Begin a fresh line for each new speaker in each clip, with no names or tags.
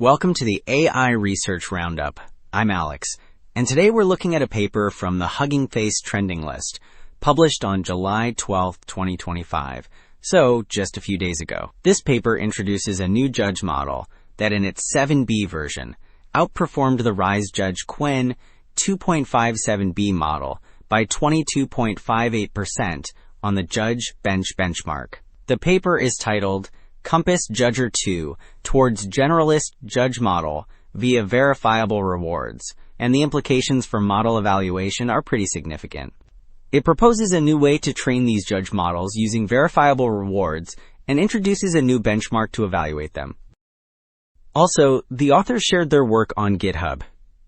Welcome to the AI Research Roundup. I'm Alex, and today we're looking at a paper from the Hugging Face trending list, published on July 12, 2025, so just a few days ago. This paper introduces a new judge model that in its 7B version outperformed the RISE Judge Qwen 2.57B model by 22.58% on the Judge Bench benchmark. The paper is titled CompassJudger-2 Towards Generalist Judge Model via Verifiable Rewards, and the implications for model evaluation are pretty significant. It proposes a new way to train these judge models using verifiable rewards and introduces a new benchmark to evaluate them. Also, the authors shared their work on GitHub.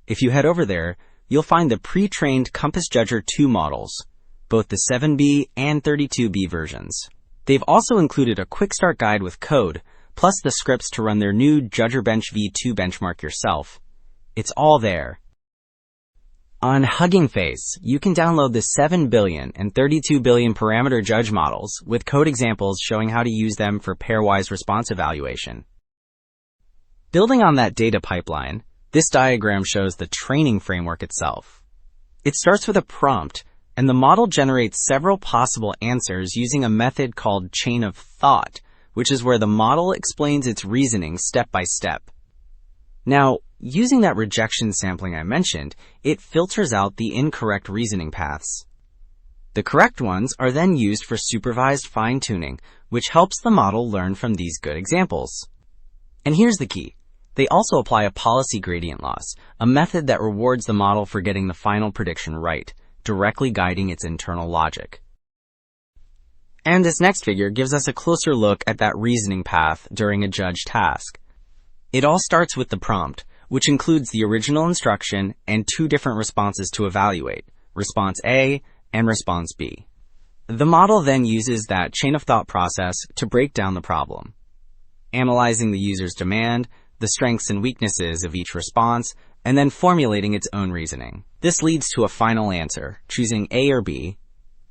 If you head over there, you'll find the pre-trained CompassJudger-2 models, both the 7B and 32B versions. They've also included a quick start guide with code, plus the scripts to run their new JudgerBench v2 benchmark yourself. It's all there. On Hugging Face, you can download the 7 billion and 32 billion parameter judge models with code examples showing how to use them for pairwise response evaluation. Building on that data pipeline, this diagram shows the training framework itself. It starts with a prompt, and the model generates several possible answers using a method called chain of thought, which is where the model explains its reasoning step by step. Now, using that rejection sampling I mentioned, it filters out the incorrect reasoning paths. The correct ones are then used for supervised fine-tuning, which helps the model learn from these good examples. And here's the key. They also apply a policy gradient loss, a method that rewards the model for getting the final prediction right, directly guiding its internal logic. And this next figure gives us a closer look at that reasoning path during a judge task. It all starts with the prompt, which includes the original instruction and two different responses to evaluate, response A and response B. The model then uses that chain of thought process to break down the problem, analyzing the user's demand, the strengths and weaknesses of each response, and then formulating its own reasoning. This leads to a final answer, choosing A or B,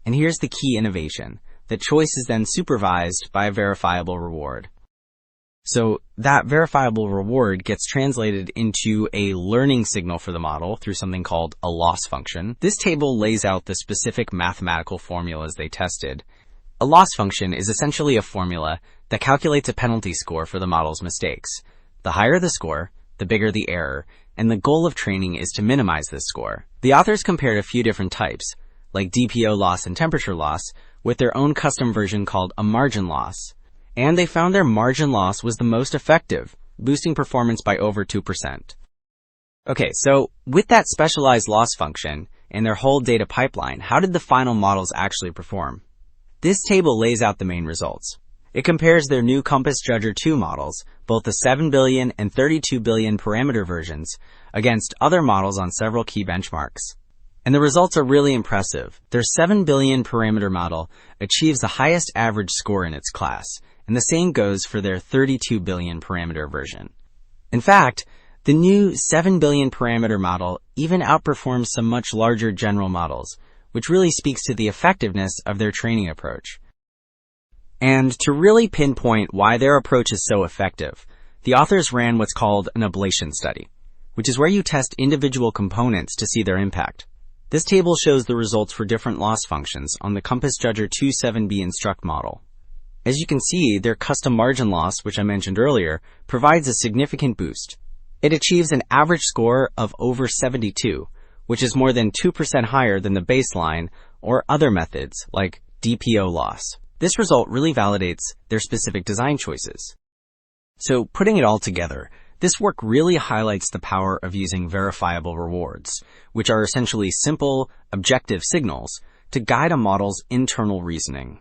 and here's the key innovation. The choice is then supervised by a verifiable reward. So that verifiable reward gets translated into a learning signal for the model through something called a loss function. This table lays out the specific mathematical formulas they tested. A loss function is essentially a formula that calculates a penalty score for the model's mistakes. The higher the score, the bigger the error, and the goal of training is to minimize this score. The authors compared a few different types, like DPO loss and temperature loss, with their own custom version called a margin loss. And they found their margin loss was the most effective, boosting performance by over 2%. Okay, so with that specialized loss function and their whole data pipeline, how did the final models actually perform? This table lays out the main results. It compares their new CompassJudger-2 models, both the 7 billion and 32 billion parameter versions, against other models on several key benchmarks. And the results are really impressive. Their 7 billion parameter model achieves the highest average score in its class, and the same goes for their 32 billion parameter version. In fact, the new 7 billion parameter model even outperforms some much larger general models, which really speaks to the effectiveness of their training approach. And to really pinpoint why their approach is so effective, the authors ran what's called an ablation study, which is where you test individual components to see their impact. This table shows the results for different loss functions on the CompassJudger-2 7B instruct model. As you can see, their custom margin loss, which I mentioned earlier, provides a significant boost. It achieves an average score of over 72, which is more than 2% higher than the baseline or other methods like DPO loss. This result really validates their specific design choices. So putting it all together, this work really highlights the power of using verifiable rewards, which are essentially simple, objective signals to guide a model's internal reasoning.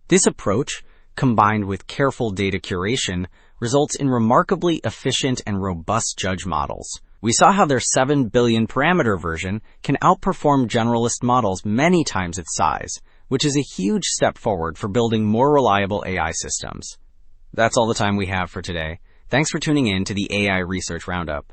This approach, combined with careful data curation, results in remarkably efficient and robust judge models. We saw how their 7 billion parameter version can outperform generalist models many times its size, which is a huge step forward for building more reliable AI systems. That's all the time we have for today. Thanks for tuning in to the AI Research Roundup.